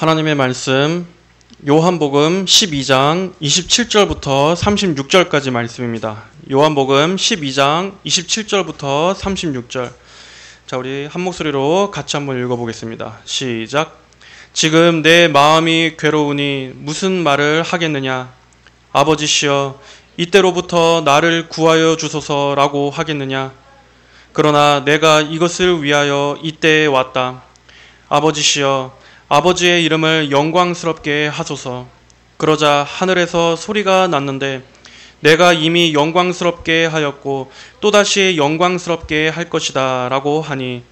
하나님의 말씀 요한복음 12장 27절부터 36절까지 말씀입니다. 요한복음 12장 27절부터 36절. 자, 우리 한 목소리로 같이 한번 읽어보겠습니다. 시작. 지금 내 마음이 괴로우니 무슨 말을 하겠느냐? 아버지시여, 이때로부터 나를 구하여 주소서라고 하겠느냐? 그러나 내가 이것을 위하여 이때에 왔다. 아버지시여, 아버지의 이름을 영광스럽게 하소서. 그러자 하늘에서 소리가 났는데 내가 이미 영광스럽게 하였고 또다시 영광스럽게 할 것이다 라고 하니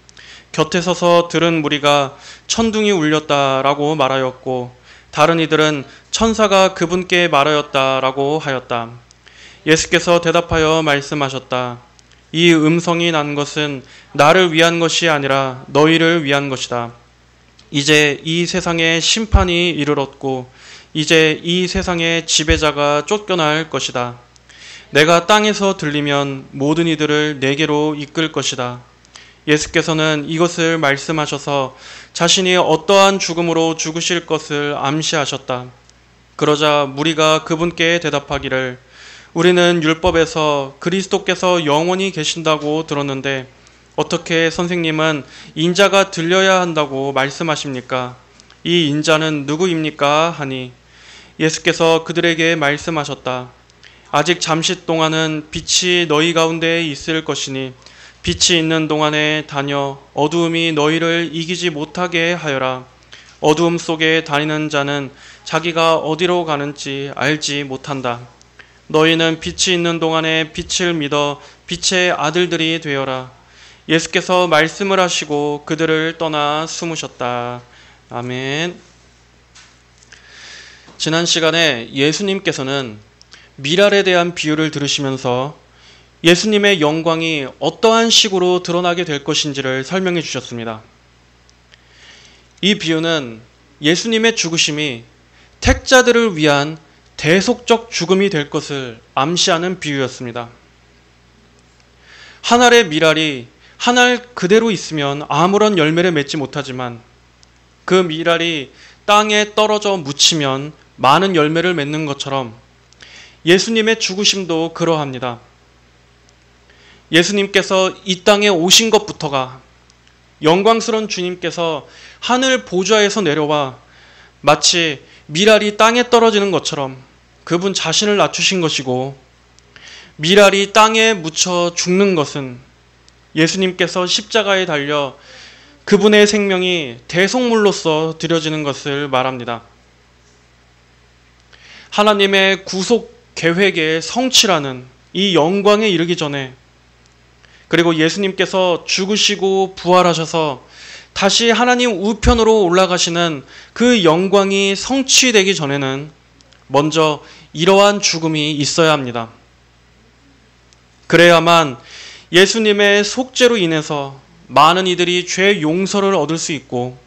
곁에 서서 들은 무리가 천둥이 울렸다 라고 말하였고 다른 이들은 천사가 그분께 말하였다 라고 하였다. 예수께서 대답하여 말씀하셨다. 이 음성이 난 것은 나를 위한 것이 아니라 너희를 위한 것이다. 이제 이 세상에 심판이 이르렀고 이제 이 세상의 지배자가 쫓겨날 것이다. 내가 땅에서 들리면 모든 이들을 내게로 이끌 것이다. 예수께서는 이것을 말씀하셔서 자신이 어떠한 죽음으로 죽으실 것을 암시하셨다. 그러자 무리가 그분께 대답하기를 우리는 율법에서 그리스도께서 영원히 계신다고 들었는데 어떻게 선생님은 인자가 들려야 한다고 말씀하십니까? 이 인자는 누구입니까? 하니 예수께서 그들에게 말씀하셨다. 아직 잠시 동안은 빛이 너희 가운데 있을 것이니 빛이 있는 동안에 다녀 어두움이 너희를 이기지 못하게 하여라. 어두움 속에 다니는 자는 자기가 어디로 가는지 알지 못한다. 너희는 빛이 있는 동안에 빛을 믿어 빛의 아들들이 되어라. 예수께서 말씀을 하시고 그들을 떠나 숨으셨다. 아멘. 지난 시간에 예수님께서는 미랄에 대한 비유를 들으시면서 예수님의 영광이 어떠한 식으로 드러나게 될 것인지를 설명해 주셨습니다. 이 비유는 예수님의 죽으심이 택자들을 위한 대속적 죽음이 될 것을 암시하는 비유였습니다. 한 알의 미랄이 한 알 그대로 있으면 아무런 열매를 맺지 못하지만 그 미랄이 땅에 떨어져 묻히면 많은 열매를 맺는 것처럼 예수님의 죽으심도 그러합니다. 예수님께서 이 땅에 오신 것부터가 영광스러운 주님께서 하늘 보좌에서 내려와 마치 미랄이 땅에 떨어지는 것처럼 그분 자신을 낮추신 것이고 미랄이 땅에 묻혀 죽는 것은 예수님께서 십자가에 달려 그분의 생명이 대속물로서 드려지는 것을 말합니다. 하나님의 구속 계획의 성취라는 이 영광에 이르기 전에 그리고 예수님께서 죽으시고 부활하셔서 다시 하나님 우편으로 올라가시는 그 영광이 성취되기 전에는 먼저 이러한 죽음이 있어야 합니다. 그래야만 예수님의 속죄로 인해서 많은 이들이 죄 용서를 얻을 수 있고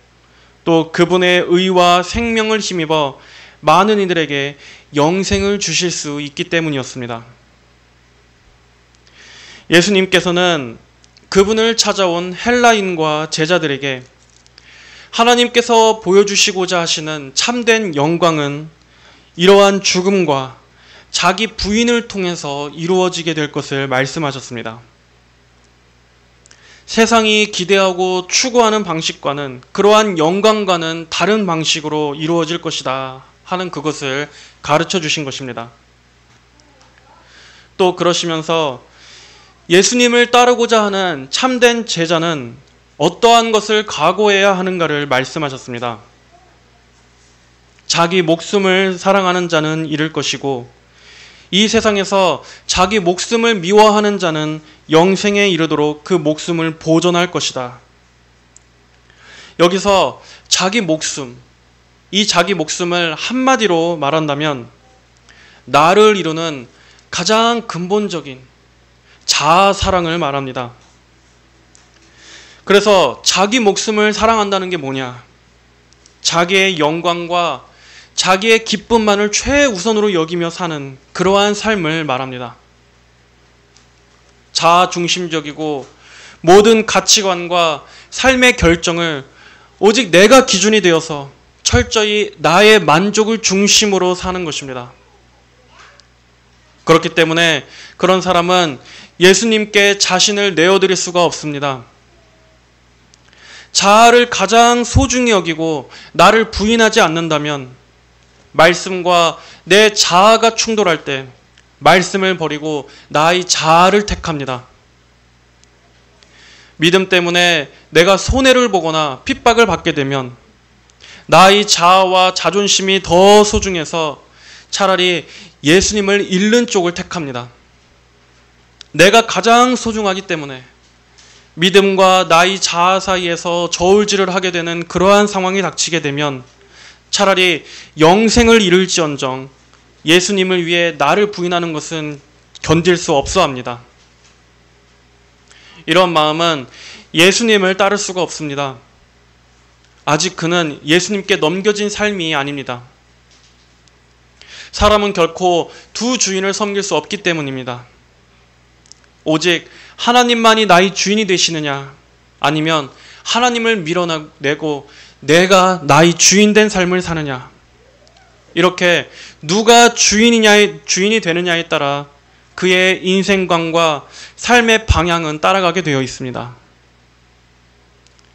또 그분의 의와 생명을 힘입어 많은 이들에게 영생을 주실 수 있기 때문이었습니다. 예수님께서는 그분을 찾아온 헬라인과 제자들에게 하나님께서 보여주시고자 하시는 참된 영광은 이러한 죽음과 자기 부인을 통해서 이루어지게 될 것을 말씀하셨습니다. 세상이 기대하고 추구하는 방식과는 그러한 영광과는 다른 방식으로 이루어질 것이다 하는 그것을 가르쳐 주신 것입니다. 또 그러시면서 예수님을 따르고자 하는 참된 제자는 어떠한 것을 각오해야 하는가를 말씀하셨습니다. 자기 목숨을 사랑하는 자는 잃을 것이고 이 세상에서 자기 목숨을 미워하는 자는 영생에 이르도록 그 목숨을 보존할 것이다. 여기서 자기 목숨, 이 자기 목숨을 한마디로 말한다면 나를 이루는 가장 근본적인 자아 사랑을 말합니다. 그래서 자기 목숨을 사랑한다는 게 뭐냐? 자기의 영광과 자기의 기쁨만을 최우선으로 여기며 사는 그러한 삶을 말합니다. 자아 중심적이고 모든 가치관과 삶의 결정을 오직 내가 기준이 되어서 철저히 나의 만족을 중심으로 사는 것입니다. 그렇기 때문에 그런 사람은 예수님께 자신을 내어드릴 수가 없습니다. 자아를 가장 소중히 여기고 나를 부인하지 않는다면 말씀과 내 자아가 충돌할 때 말씀을 버리고 나의 자아를 택합니다. 믿음 때문에 내가 손해를 보거나 핍박을 받게 되면 나의 자아와 자존심이 더 소중해서 차라리 예수님을 잃는 쪽을 택합니다. 내가 가장 소중하기 때문에 믿음과 나의 자아 사이에서 저울질을 하게 되는 그러한 상황이 닥치게 되면 차라리 영생을 잃을지언정 예수님을 위해 나를 부인하는 것은 견딜 수 없어 합니다. 이런 마음은 예수님을 따를 수가 없습니다. 아직 그는 예수님께 넘겨진 삶이 아닙니다. 사람은 결코 두 주인을 섬길 수 없기 때문입니다. 오직 하나님만이 나의 주인이 되시느냐, 아니면 하나님을 밀어내고 내가 나의 주인 된 삶을 사느냐, 이렇게 누가 주인이 되느냐에 따라 그의 인생관과 삶의 방향은 따라가게 되어 있습니다.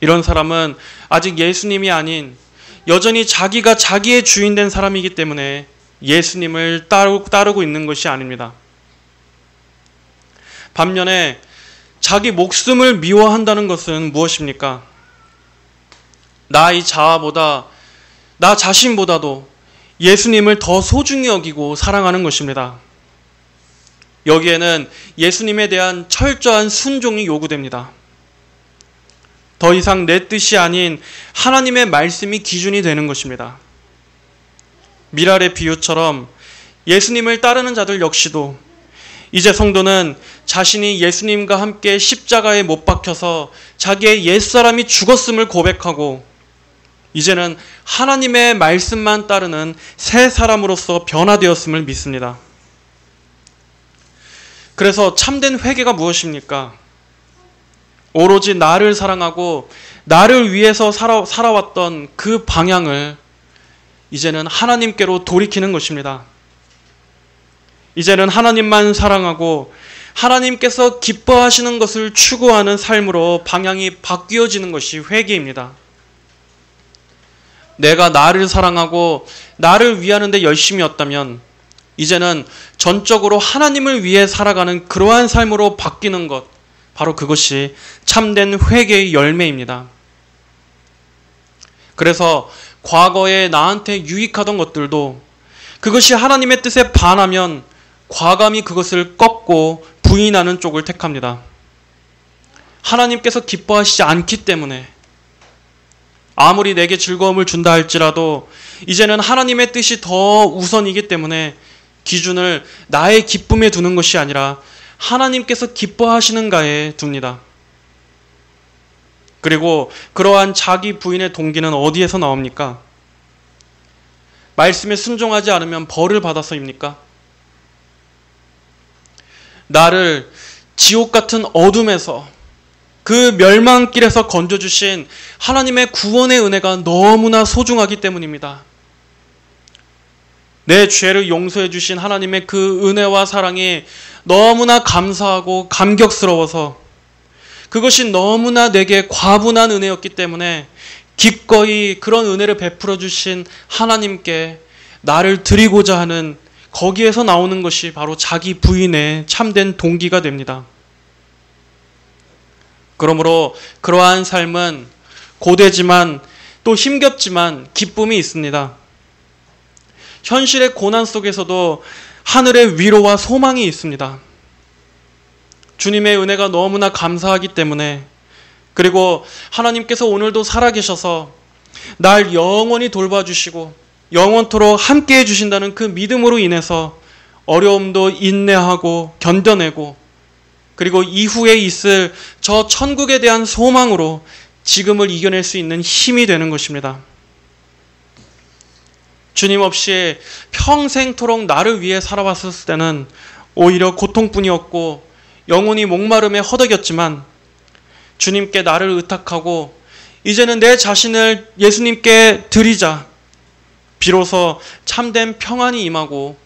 이런 사람은 아직 예수님이 아닌 여전히 자기가 자기의 주인 된 사람이기 때문에 예수님을 따르고 있는 것이 아닙니다. 반면에 자기 목숨을 미워한다는 것은 무엇입니까? 나의 자아보다, 나 자신보다도 예수님을 더 소중히 여기고 사랑하는 것입니다. 여기에는 예수님에 대한 철저한 순종이 요구됩니다. 더 이상 내 뜻이 아닌 하나님의 말씀이 기준이 되는 것입니다. 미랄의 비유처럼 예수님을 따르는 자들 역시도 이제 성도는 자신이 예수님과 함께 십자가에 못 박혀서 자기의 옛사람이 죽었음을 고백하고 이제는 하나님의 말씀만 따르는 새 사람으로서 변화되었음을 믿습니다. 그래서 참된 회개가 무엇입니까? 오로지 나를 사랑하고 나를 위해서 살아왔던 그 방향을 이제는 하나님께로 돌이키는 것입니다. 이제는 하나님만 사랑하고 하나님께서 기뻐하시는 것을 추구하는 삶으로 방향이 바뀌어지는 것이 회개입니다. 내가 나를 사랑하고 나를 위하는 데 열심이었다면 이제는 전적으로 하나님을 위해 살아가는 그러한 삶으로 바뀌는 것, 바로 그것이 참된 회개의 열매입니다. 그래서 과거에 나한테 유익하던 것들도 그것이 하나님의 뜻에 반하면 과감히 그것을 꺾고 부인하는 쪽을 택합니다. 하나님께서 기뻐하시지 않기 때문에 아무리 내게 즐거움을 준다 할지라도 이제는 하나님의 뜻이 더 우선이기 때문에 기준을 나의 기쁨에 두는 것이 아니라 하나님께서 기뻐하시는가에 둡니다. 그리고 그러한 자기 부인의 동기는 어디에서 나옵니까? 말씀에 순종하지 않으면 벌을 받아서입니까? 나를 지옥 같은 어둠에서 그 멸망길에서 건져주신 하나님의 구원의 은혜가 너무나 소중하기 때문입니다. 내 죄를 용서해 주신 하나님의 그 은혜와 사랑이 너무나 감사하고 감격스러워서 그것이 너무나 내게 과분한 은혜였기 때문에 기꺼이 그런 은혜를 베풀어 주신 하나님께 나를 드리고자 하는 거기에서 나오는 것이 바로 자기 부인의 참된 동기가 됩니다. 그러므로 그러한 삶은 고되지만 또 힘겹지만 기쁨이 있습니다. 현실의 고난 속에서도 하늘의 위로와 소망이 있습니다. 주님의 은혜가 너무나 감사하기 때문에, 그리고 하나님께서 오늘도 살아계셔서 날 영원히 돌봐주시고 영원토록 함께해 주신다는 그 믿음으로 인해서 어려움도 인내하고 견뎌내고, 그리고 이후에 있을 저 천국에 대한 소망으로 지금을 이겨낼 수 있는 힘이 되는 것입니다. 주님 없이 평생토록 나를 위해 살아왔을 때는 오히려 고통뿐이었고 영혼이 목마름에 허덕였지만, 주님께 나를 의탁하고 이제는 내 자신을 예수님께 드리자, 비로소 참된 평안이 임하고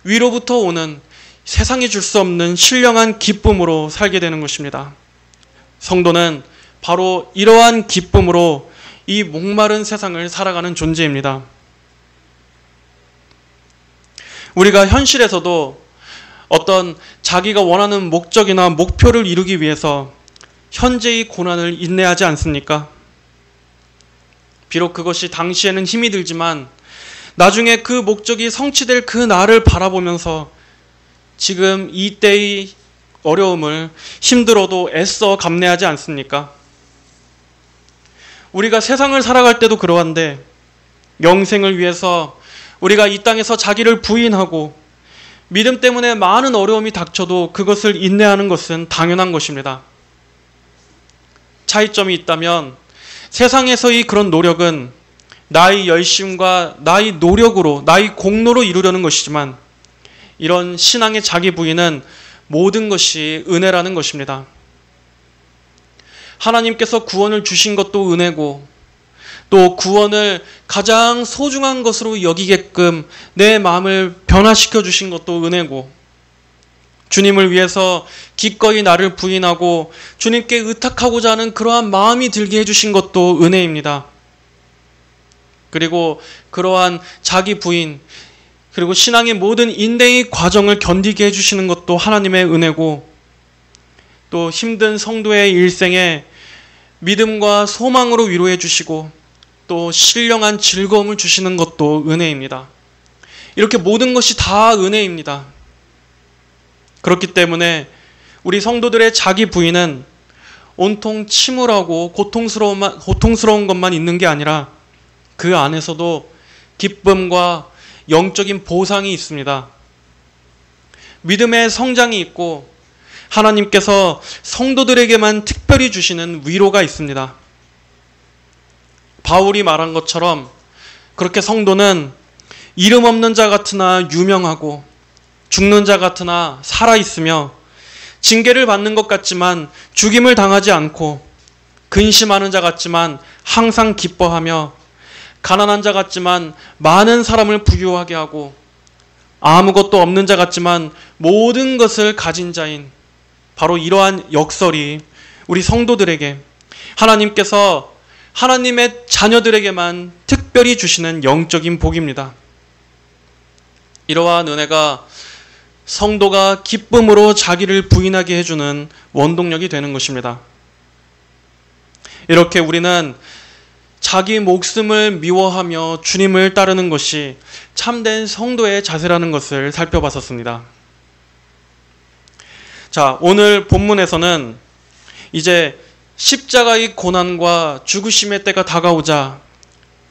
위로부터 오는 세상이 줄 수 없는 신령한 기쁨으로 살게 되는 것입니다. 성도는 바로 이러한 기쁨으로 이 목마른 세상을 살아가는 존재입니다. 우리가 현실에서도 어떤 자기가 원하는 목적이나 목표를 이루기 위해서 현재의 고난을 인내하지 않습니까? 비록 그것이 당시에는 힘이 들지만 나중에 그 목적이 성취될 그 날을 바라보면서 지금 이때의 어려움을 힘들어도 애써 감내하지 않습니까? 우리가 세상을 살아갈 때도 그러한데 영생을 위해서 우리가 이 땅에서 자기를 부인하고 믿음 때문에 많은 어려움이 닥쳐도 그것을 인내하는 것은 당연한 것입니다. 차이점이 있다면 세상에서의 그런 노력은 나의 열심과 나의 노력으로, 나의 공로로 이루려는 것이지만 이런 신앙의 자기 부인은 모든 것이 은혜라는 것입니다. 하나님께서 구원을 주신 것도 은혜고 또 구원을 가장 소중한 것으로 여기게끔 내 마음을 변화시켜 주신 것도 은혜고 주님을 위해서 기꺼이 나를 부인하고 주님께 의탁하고자 하는 그러한 마음이 들게 해주신 것도 은혜입니다. 그리고 그러한 자기 부인 그리고 신앙의 모든 인내의 과정을 견디게 해주시는 것도 하나님의 은혜고 또 힘든 성도의 일생에 믿음과 소망으로 위로해 주시고 또 신령한 즐거움을 주시는 것도 은혜입니다. 이렇게 모든 것이 다 은혜입니다. 그렇기 때문에 우리 성도들의 자기 부인은 온통 침울하고 고통스러운 것만 있는 게 아니라 그 안에서도 기쁨과 영적인 보상이 있습니다. 믿음의 성장이 있고 하나님께서 성도들에게만 특별히 주시는 위로가 있습니다. 바울이 말한 것처럼 그렇게 성도는 이름 없는 자 같으나 유명하고 죽는 자 같으나 살아있으며 징계를 받는 것 같지만 죽임을 당하지 않고 근심하는 자 같지만 항상 기뻐하며 가난한 자 같지만 많은 사람을 부유하게 하고 아무것도 없는 자 같지만 모든 것을 가진 자인 바로 이러한 역설이 우리 성도들에게 하나님께서 하나님의 자녀들에게만 특별히 주시는 영적인 복입니다. 이러한 은혜가 성도가 기쁨으로 자기를 부인하게 해주는 원동력이 되는 것입니다. 이렇게 우리는 자기 목숨을 미워하며 주님을 따르는 것이 참된 성도의 자세라는 것을 살펴봤었습니다. 자, 오늘 본문에서는 이제 십자가의 고난과 죽으심의 때가 다가오자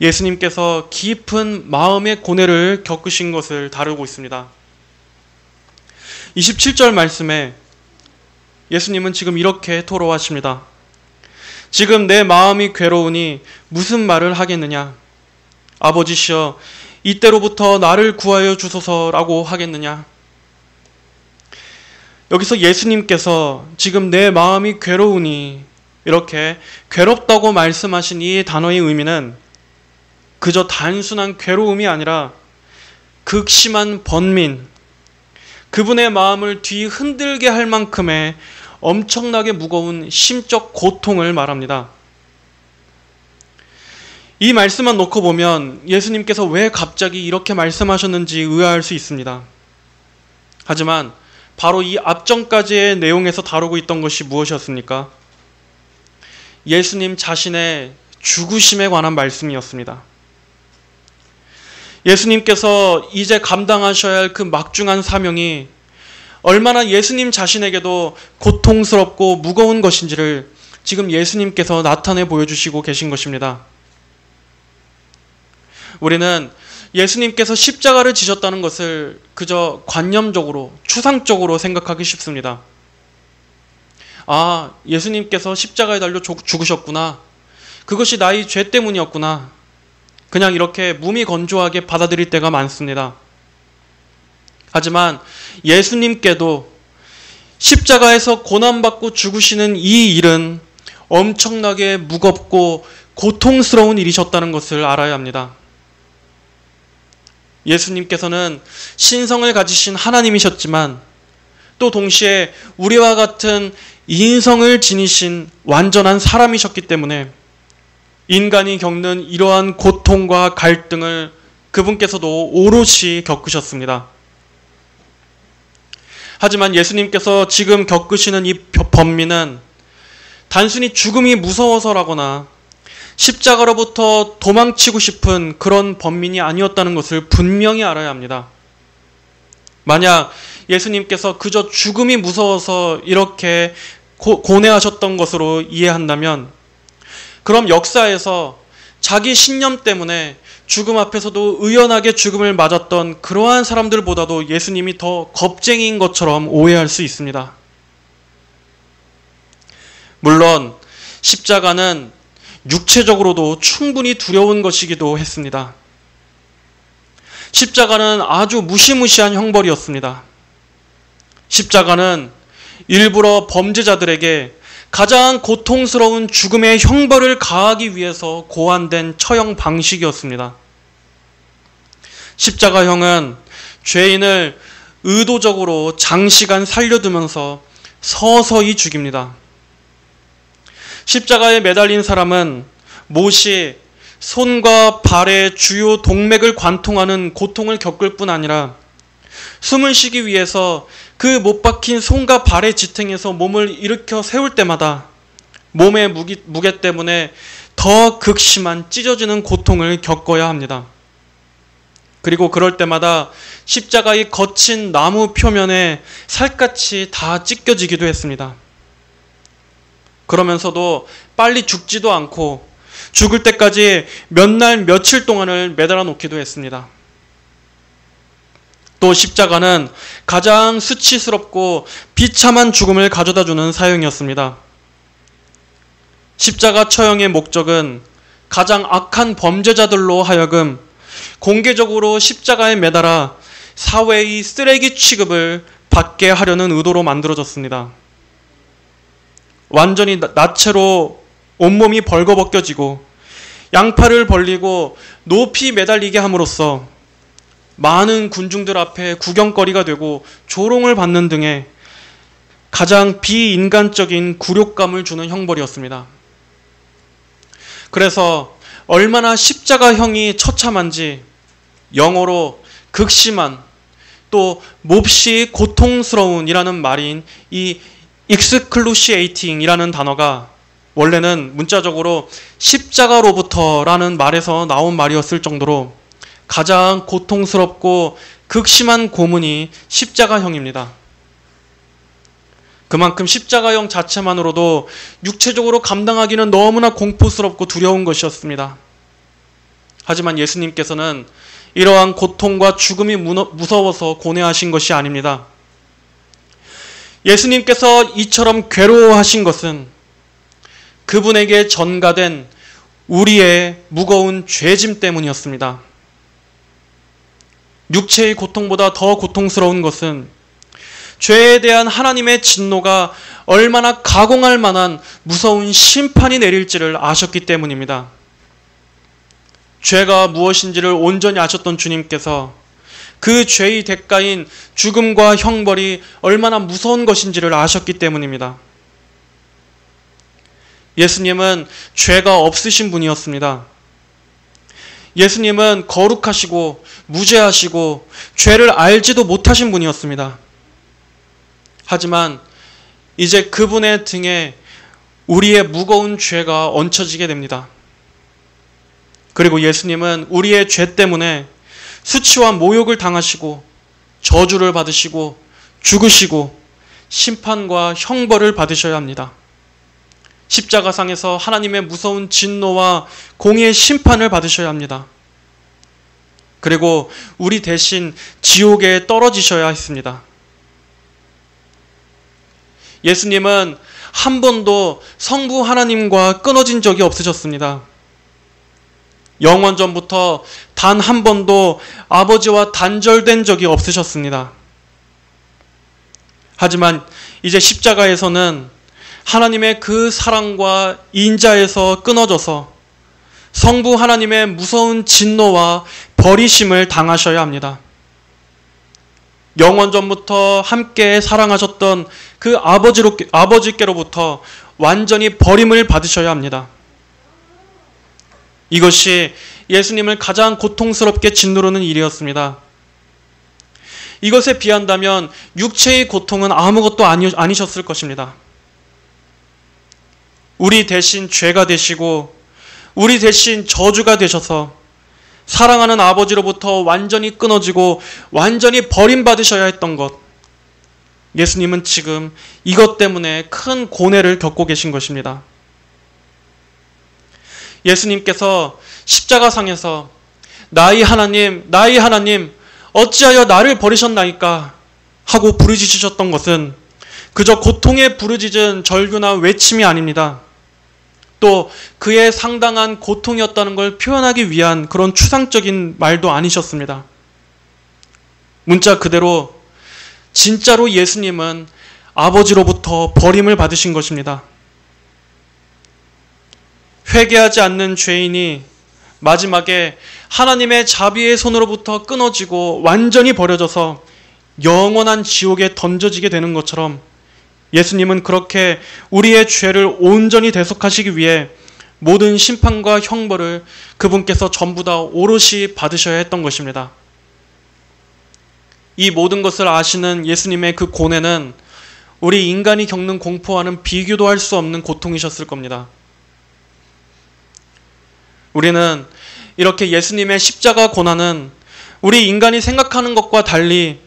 예수님께서 깊은 마음의 고뇌를 겪으신 것을 다루고 있습니다. 27절 말씀에 예수님은 지금 이렇게 토로하십니다. 지금 내 마음이 괴로우니 무슨 말을 하겠느냐? 아버지시여, 이때로부터 나를 구하여 주소서라고 하겠느냐? 여기서 예수님께서 지금 내 마음이 괴로우니 이렇게 괴롭다고 말씀하신 이 단어의 의미는 그저 단순한 괴로움이 아니라 극심한 번민, 그분의 마음을 뒤흔들게 할 만큼의 엄청나게 무거운 심적 고통을 말합니다. 이 말씀만 놓고 보면 예수님께서 왜 갑자기 이렇게 말씀하셨는지 의아할 수 있습니다. 하지만 바로 이 앞전까지의 내용에서 다루고 있던 것이 무엇이었습니까? 예수님 자신의 죽으심에 관한 말씀이었습니다. 예수님께서 이제 감당하셔야 할 그 막중한 사명이 얼마나 예수님 자신에게도 고통스럽고 무거운 것인지를 지금 예수님께서 나타내 보여주시고 계신 것입니다. 우리는 예수님께서 십자가를 지셨다는 것을 그저 관념적으로, 추상적으로 생각하기 쉽습니다. 아, 예수님께서 십자가에 달려 죽으셨구나. 그것이 나의 죄 때문이었구나. 그냥 이렇게 무미건조하게 받아들일 때가 많습니다. 하지만 예수님께도 십자가에서 고난받고 죽으시는 이 일은 엄청나게 무겁고 고통스러운 일이셨다는 것을 알아야 합니다. 예수님께서는 신성을 가지신 하나님이셨지만 또 동시에 우리와 같은 인성을 지니신 완전한 사람이셨기 때문에 인간이 겪는 이러한 고통과 갈등을 그분께서도 오롯이 겪으셨습니다. 하지만 예수님께서 지금 겪으시는 이 번민은 단순히 죽음이 무서워서라거나 십자가로부터 도망치고 싶은 그런 번민이 아니었다는 것을 분명히 알아야 합니다. 만약 예수님께서 그저 죽음이 무서워서 이렇게 고뇌하셨던 것으로 이해한다면 그럼 역사에서 자기 신념 때문에 죽음 앞에서도 의연하게 죽음을 맞았던 그러한 사람들보다도 예수님이 더 겁쟁이인 것처럼 오해할 수 있습니다. 물론 십자가는 육체적으로도 충분히 두려운 것이기도 했습니다. 십자가는 아주 무시무시한 형벌이었습니다. 십자가는 일부러 범죄자들에게 가장 고통스러운 죽음의 형벌을 가하기 위해서 고안된 처형 방식이었습니다. 십자가형은 죄인을 의도적으로 장시간 살려두면서 서서히 죽입니다. 십자가에 매달린 사람은 못이 손과 발의 주요 동맥을 관통하는 고통을 겪을 뿐 아니라 숨을 쉬기 위해서 그 못 박힌 손과 발의 지탱에서 몸을 일으켜 세울 때마다 몸의 무게 때문에 더 극심한 찢어지는 고통을 겪어야 합니다. 그리고 그럴 때마다 십자가의 거친 나무 표면에 살갗이 다 찢겨지기도 했습니다. 그러면서도 빨리 죽지도 않고 죽을 때까지 몇 날 며칠 동안을 매달아 놓기도 했습니다. 또 십자가는 가장 수치스럽고 비참한 죽음을 가져다주는 사형이었습니다. 십자가 처형의 목적은 가장 악한 범죄자들로 하여금 공개적으로 십자가에 매달아 사회의 쓰레기 취급을 받게 하려는 의도로 만들어졌습니다. 완전히 나체로 온몸이 벌거벗겨지고 양팔을 벌리고 높이 매달리게 함으로써 많은 군중들 앞에 구경거리가 되고 조롱을 받는 등의 가장 비인간적인 굴욕감을 주는 형벌이었습니다. 그래서 얼마나 십자가형이 처참한지 영어로 극심한 또 몹시 고통스러운 이라는 말인 이 excruciating 이라는 단어가 원래는 문자적으로 십자가로부터라는 말에서 나온 말이었을 정도로 가장 고통스럽고 극심한 고문이 십자가형입니다. 그만큼 십자가형 자체만으로도 육체적으로 감당하기는 너무나 공포스럽고 두려운 것이었습니다. 하지만 예수님께서는 이러한 고통과 죽음이 무서워서 고뇌하신 것이 아닙니다. 예수님께서 이처럼 괴로워하신 것은 그분에게 전가된 우리의 무거운 죄짐 때문이었습니다. 육체의 고통보다 더 고통스러운 것은 죄에 대한 하나님의 진노가 얼마나 가공할 만한 무서운 심판이 내릴지를 아셨기 때문입니다. 죄가 무엇인지를 온전히 아셨던 주님께서 그 죄의 대가인 죽음과 형벌이 얼마나 무서운 것인지를 아셨기 때문입니다. 예수님은 죄가 없으신 분이었습니다. 예수님은 거룩하시고 무죄하시고 죄를 알지도 못하신 분이었습니다. 하지만 이제 그분의 등에 우리의 무거운 죄가 얹혀지게 됩니다. 그리고 예수님은 우리의 죄 때문에 수치와 모욕을 당하시고 저주를 받으시고 죽으시고 심판과 형벌을 받으셔야 합니다. 십자가상에서 하나님의 무서운 진노와 공의의 심판을 받으셔야 합니다. 그리고 우리 대신 지옥에 떨어지셔야 했습니다. 예수님은 한 번도 성부 하나님과 끊어진 적이 없으셨습니다. 영원전부터 단 한 번도 아버지와 단절된 적이 없으셨습니다. 하지만 이제 십자가에서는 하나님의 그 사랑과 인자에서 끊어져서 성부 하나님의 무서운 진노와 버리심을 당하셔야 합니다. 영원전부터 함께 사랑하셨던 그 아버지께로부터 완전히 버림을 받으셔야 합니다. 이것이 예수님을 가장 고통스럽게 짓누르는 일이었습니다. 이것에 비한다면 육체의 고통은 아무것도 아니셨을 것입니다. 우리 대신 죄가 되시고 우리 대신 저주가 되셔서 사랑하는 아버지로부터 완전히 끊어지고 완전히 버림받으셔야 했던 것, 예수님은 지금 이것 때문에 큰 고뇌를 겪고 계신 것입니다. 예수님께서 십자가상에서 나의 하나님 어찌하여 나를 버리셨나이까 하고 부르짖으셨던 것은 그저 고통에 부르짖은 절규나 외침이 아닙니다. 또 그의 상당한 고통이었다는 걸 표현하기 위한 그런 추상적인 말도 아니셨습니다. 문자 그대로 진짜로 예수님은 아버지로부터 버림을 받으신 것입니다. 회개하지 않는 죄인이 마지막에 하나님의 자비의 손으로부터 끊어지고 완전히 버려져서 영원한 지옥에 던져지게 되는 것처럼 예수님은 그렇게 우리의 죄를 온전히 대속하시기 위해 모든 심판과 형벌을 그분께서 전부 다 오롯이 받으셔야 했던 것입니다. 이 모든 것을 아시는 예수님의 그 고뇌는 우리 인간이 겪는 공포와는 비교도 할 수 없는 고통이셨을 겁니다. 우리는 이렇게 예수님의 십자가 고난은 우리 인간이 생각하는 것과 달리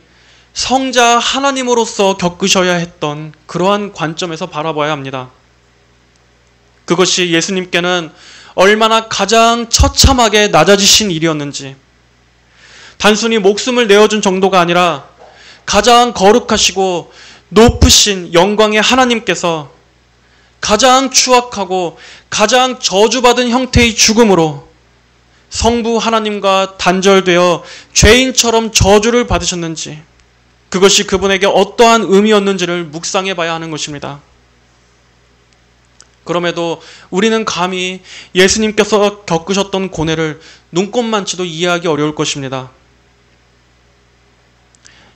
성자 하나님으로서 겪으셔야 했던 그러한 관점에서 바라봐야 합니다. 그것이 예수님께는 얼마나 가장 처참하게 낮아지신 일이었는지, 단순히 목숨을 내어준 정도가 아니라 가장 거룩하시고 높으신 영광의 하나님께서 가장 추악하고 가장 저주받은 형태의 죽음으로 성부 하나님과 단절되어 죄인처럼 저주를 받으셨는지, 그것이 그분에게 어떠한 의미였는지를 묵상해 봐야 하는 것입니다. 그럼에도 우리는 감히 예수님께서 겪으셨던 고뇌를 눈꼽만치도 이해하기 어려울 것입니다.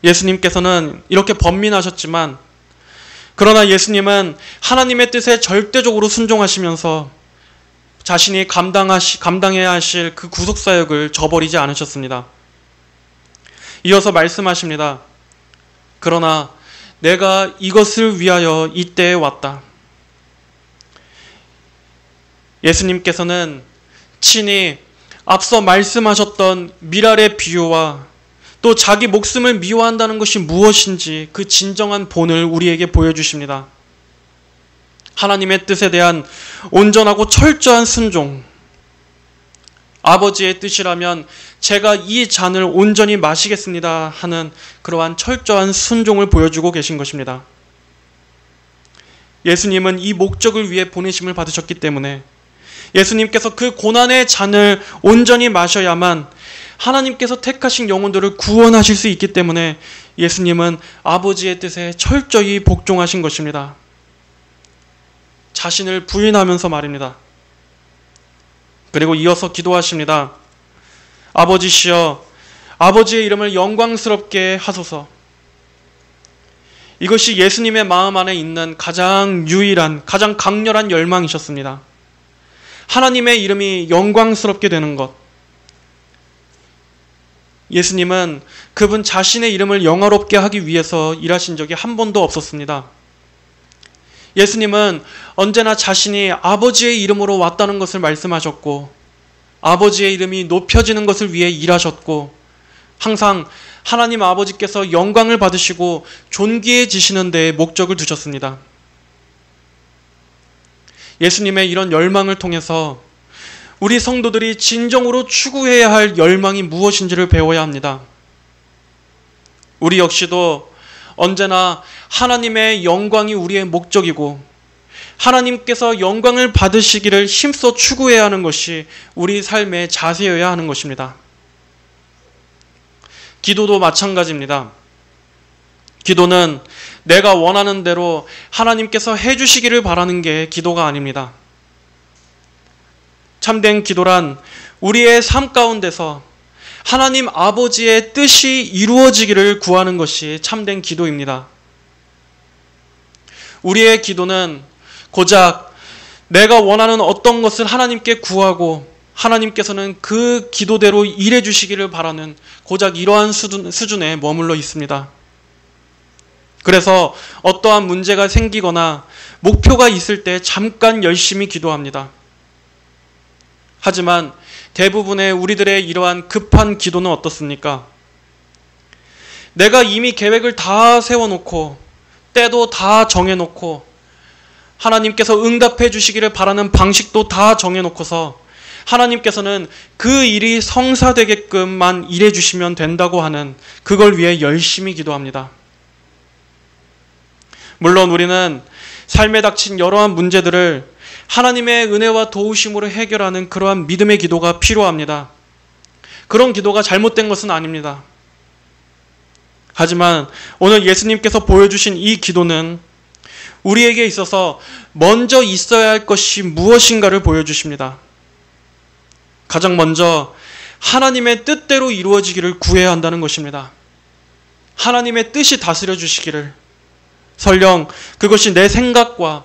예수님께서는 이렇게 번민하셨지만, 그러나 예수님은 하나님의 뜻에 절대적으로 순종하시면서 자신이 감당해야 하실 그 구속사역을 저버리지 않으셨습니다. 이어서 말씀하십니다. 그러나 내가 이것을 위하여 이때에 왔다. 예수님께서는 친히 앞서 말씀하셨던 미랄의 비유와 또 자기 목숨을 미워한다는 것이 무엇인지 그 진정한 본을 우리에게 보여주십니다. 하나님의 뜻에 대한 온전하고 철저한 순종, 아버지의 뜻이라면 제가 이 잔을 온전히 마시겠습니다 하는 그러한 철저한 순종을 보여주고 계신 것입니다. 예수님은 이 목적을 위해 보내심을 받으셨기 때문에 예수님께서 그 고난의 잔을 온전히 마셔야만 하나님께서 택하신 영혼들을 구원하실 수 있기 때문에 예수님은 아버지의 뜻에 철저히 복종하신 것입니다. 자신을 부인하면서 말입니다. 그리고 이어서 기도하십니다. 아버지시여, 아버지의 이름을 영광스럽게 하소서. 이것이 예수님의 마음 안에 있는 가장 유일한, 가장 강렬한 열망이셨습니다. 하나님의 이름이 영광스럽게 되는 것. 예수님은 그분 자신의 이름을 영화롭게 하기 위해서 일하신 적이 한 번도 없었습니다. 예수님은 언제나 자신이 아버지의 이름으로 왔다는 것을 말씀하셨고, 아버지의 이름이 높여지는 것을 위해 일하셨고, 항상 하나님 아버지께서 영광을 받으시고 존귀해지시는 데에 목적을 두셨습니다. 예수님의 이런 열망을 통해서 우리 성도들이 진정으로 추구해야 할 열망이 무엇인지를 배워야 합니다. 우리 역시도 언제나 하나님의 영광이 우리의 목적이고 하나님께서 영광을 받으시기를 힘써 추구해야 하는 것이 우리 삶의 자세여야 하는 것입니다. 기도도 마찬가지입니다. 기도는 내가 원하는 대로 하나님께서 해주시기를 바라는 게 기도가 아닙니다. 참된 기도란 우리의 삶 가운데서 하나님 아버지의 뜻이 이루어지기를 구하는 것이 참된 기도입니다. 우리의 기도는 고작 내가 원하는 어떤 것을 하나님께 구하고 하나님께서는 그 기도대로 일해 주시기를 바라는 고작 이러한 수준에 머물러 있습니다. 그래서 어떠한 문제가 생기거나 목표가 있을 때 잠깐 열심히 기도합니다. 하지만 대부분의 우리들의 이러한 급한 기도는 어떻습니까? 내가 이미 계획을 다 세워놓고 때도 다 정해놓고 하나님께서 응답해 주시기를 바라는 방식도 다 정해놓고서 하나님께서는 그 일이 성사되게끔만 일해 주시면 된다고 하는 그걸 위해 열심히 기도합니다. 물론 우리는 삶에 닥친 여러한 문제들을 하나님의 은혜와 도우심으로 해결하는 그러한 믿음의 기도가 필요합니다. 그런 기도가 잘못된 것은 아닙니다. 하지만 오늘 예수님께서 보여주신 이 기도는 우리에게 있어서 먼저 있어야 할 것이 무엇인가를 보여주십니다. 가장 먼저 하나님의 뜻대로 이루어지기를 구해야 한다는 것입니다. 하나님의 뜻이 다스려 주시기를, 설령 그것이 내 생각과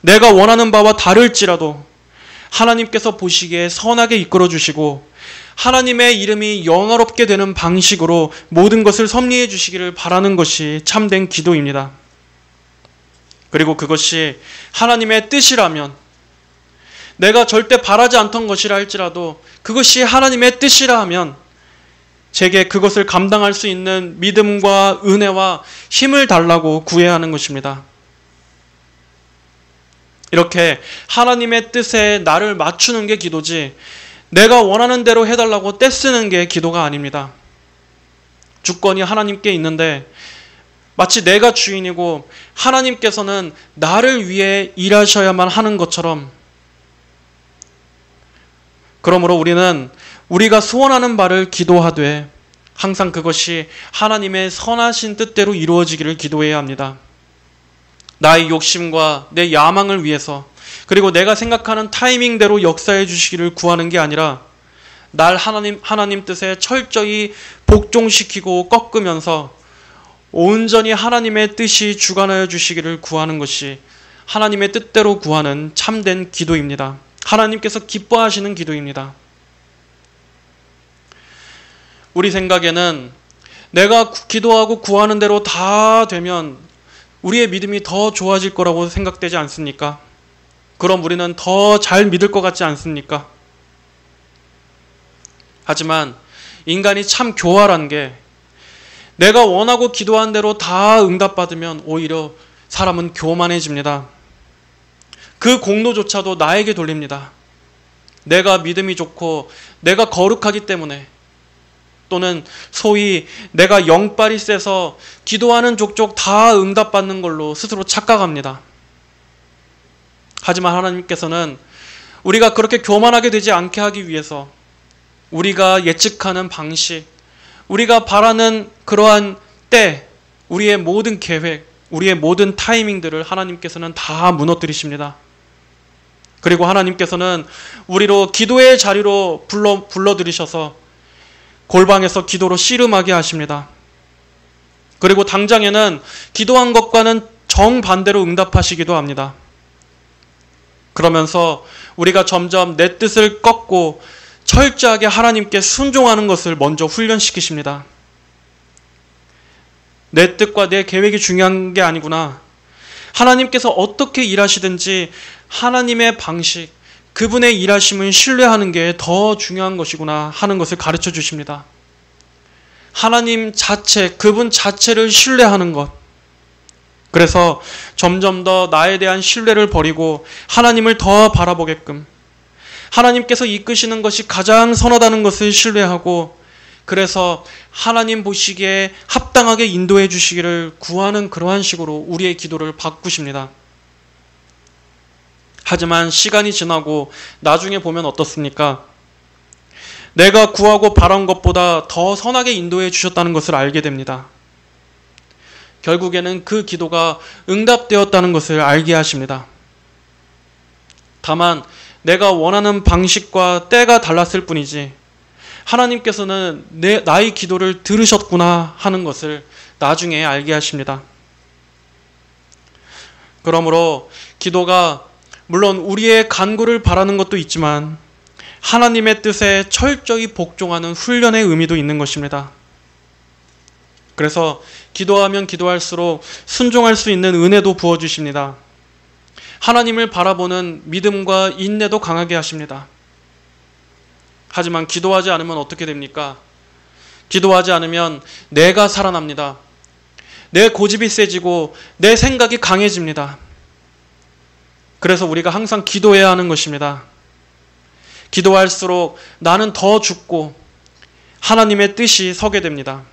내가 원하는 바와 다를지라도 하나님께서 보시기에 선하게 이끌어 주시고 하나님의 이름이 영화롭게 되는 방식으로 모든 것을 섭리해 주시기를 바라는 것이 참된 기도입니다. 그리고 그것이 하나님의 뜻이라면, 내가 절대 바라지 않던 것이라 할지라도 그것이 하나님의 뜻이라 하면 제게 그것을 감당할 수 있는 믿음과 은혜와 힘을 달라고 구해야 하는 것입니다. 이렇게 하나님의 뜻에 나를 맞추는 게 기도지, 내가 원하는 대로 해달라고 떼쓰는 게 기도가 아닙니다. 주권이 하나님께 있는데 마치 내가 주인이고 하나님께서는 나를 위해 일하셔야만 하는 것처럼, 그러므로 우리는 우리가 소원하는 바를 기도하되 항상 그것이 하나님의 선하신 뜻대로 이루어지기를 기도해야 합니다. 나의 욕심과 내 야망을 위해서, 그리고 내가 생각하는 타이밍대로 역사해 주시기를 구하는 게 아니라 날 하나님 뜻에 철저히 복종시키고 꺾으면서 온전히 하나님의 뜻이 주관하여 주시기를 구하는 것이 하나님의 뜻대로 구하는 참된 기도입니다. 하나님께서 기뻐하시는 기도입니다. 우리 생각에는 내가 기도하고 구하는 대로 다 되면 우리의 믿음이 더 좋아질 거라고 생각되지 않습니까? 그럼 우리는 더 잘 믿을 것 같지 않습니까? 하지만 인간이 참 교활한 게, 내가 원하고 기도한 대로 다 응답받으면 오히려 사람은 교만해집니다. 그 공로조차도 나에게 돌립니다. 내가 믿음이 좋고 내가 거룩하기 때문에, 또는 소위 내가 영빨이 세서 기도하는 족족 다 응답받는 걸로 스스로 착각합니다. 하지만 하나님께서는 우리가 그렇게 교만하게 되지 않게 하기 위해서 우리가 예측하는 방식, 우리가 바라는 그러한 때, 우리의 모든 계획, 우리의 모든 타이밍들을 하나님께서는 다 무너뜨리십니다. 그리고 하나님께서는 우리로 기도의 자리로 불러들이셔서 골방에서 기도로 씨름하게 하십니다. 그리고 당장에는 기도한 것과는 정반대로 응답하시기도 합니다. 그러면서 우리가 점점 내 뜻을 꺾고 철저하게 하나님께 순종하는 것을 먼저 훈련시키십니다. 내 뜻과 내 계획이 중요한 게 아니구나. 하나님께서 어떻게 일하시든지 하나님의 방식, 그분의 일하심을 신뢰하는 게 더 중요한 것이구나 하는 것을 가르쳐 주십니다. 하나님 자체, 그분 자체를 신뢰하는 것. 그래서 점점 더 나에 대한 신뢰를 버리고 하나님을 더 바라보게끔, 하나님께서 이끄시는 것이 가장 선하다는 것을 신뢰하고, 그래서 하나님 보시기에 합당하게 인도해 주시기를 구하는 그러한 식으로 우리의 기도를 바꾸십니다. 하지만 시간이 지나고 나중에 보면 어떻습니까? 내가 구하고 바란 것보다 더 선하게 인도해 주셨다는 것을 알게 됩니다. 결국에는 그 기도가 응답되었다는 것을 알게 하십니다. 다만 내가 원하는 방식과 때가 달랐을 뿐이지 하나님께서는 나의 기도를 들으셨구나 하는 것을 나중에 알게 하십니다. 그러므로 기도가 물론 우리의 간구를 바라는 것도 있지만 하나님의 뜻에 철저히 복종하는 훈련의 의미도 있는 것입니다. 그래서 기도하면 기도할수록 순종할 수 있는 은혜도 부어주십니다. 하나님을 바라보는 믿음과 인내도 강하게 하십니다. 하지만 기도하지 않으면 어떻게 됩니까? 기도하지 않으면 내가 살아납니다. 내 고집이 세지고 내 생각이 강해집니다. 그래서 우리가 항상 기도해야 하는 것입니다. 기도할수록 나는 더 죽고 하나님의 뜻이 서게 됩니다.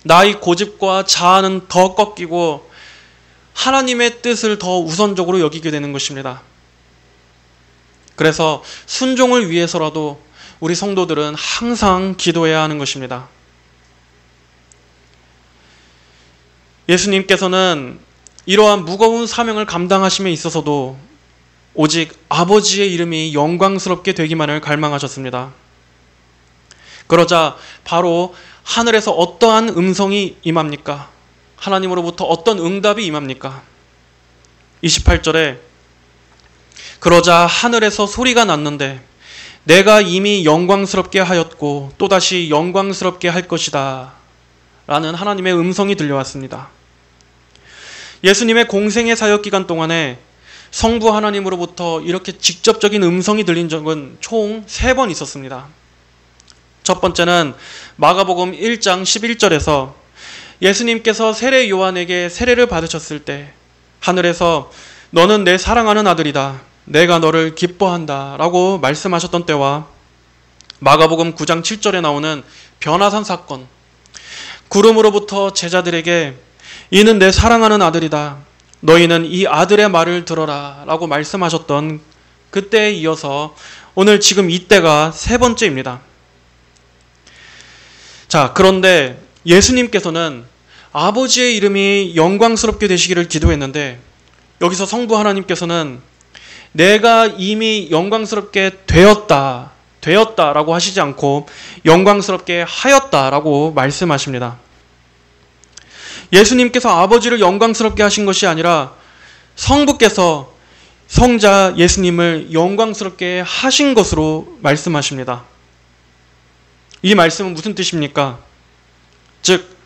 나의 고집과 자아는 더 꺾이고 하나님의 뜻을 더 우선적으로 여기게 되는 것입니다. 그래서 순종을 위해서라도 우리 성도들은 항상 기도해야 하는 것입니다. 예수님께서는 이러한 무거운 사명을 감당하심에 있어서도 오직 아버지의 이름이 영광스럽게 되기만을 갈망하셨습니다. 그러자 바로 하늘에서 어떠한 음성이 임합니까? 하나님으로부터 어떤 응답이 임합니까? 28절에 그러자 하늘에서 소리가 났는데 내가 이미 영광스럽게 하였고 또다시 영광스럽게 할 것이다 라는 하나님의 음성이 들려왔습니다. 예수님의 공생의 사역 기간 동안에 성부 하나님으로부터 이렇게 직접적인 음성이 들린 적은 총 3번 있었습니다. 첫 번째는 마가복음 1장 11절에서 예수님께서 세례 요한에게 세례를 받으셨을 때 하늘에서 너는 내 사랑하는 아들이다. 내가 너를 기뻐한다 라고 말씀하셨던 때와 마가복음 9장 7절에 나오는 변화산 사건, 구름으로부터 제자들에게 이는 내 사랑하는 아들이다. 너희는 이 아들의 말을 들어라 라고 말씀하셨던 그때에 이어서 오늘 지금 이때가 3번째입니다. 자, 그런데 예수님께서는 아버지의 이름이 영광스럽게 되시기를 기도했는데 여기서 성부 하나님께서는 내가 이미 영광스럽게 되었다라고 하시지 않고 영광스럽게 하였다라고 말씀하십니다. 예수님께서 아버지를 영광스럽게 하신 것이 아니라 성부께서 성자 예수님을 영광스럽게 하신 것으로 말씀하십니다. 이 말씀은 무슨 뜻입니까? 즉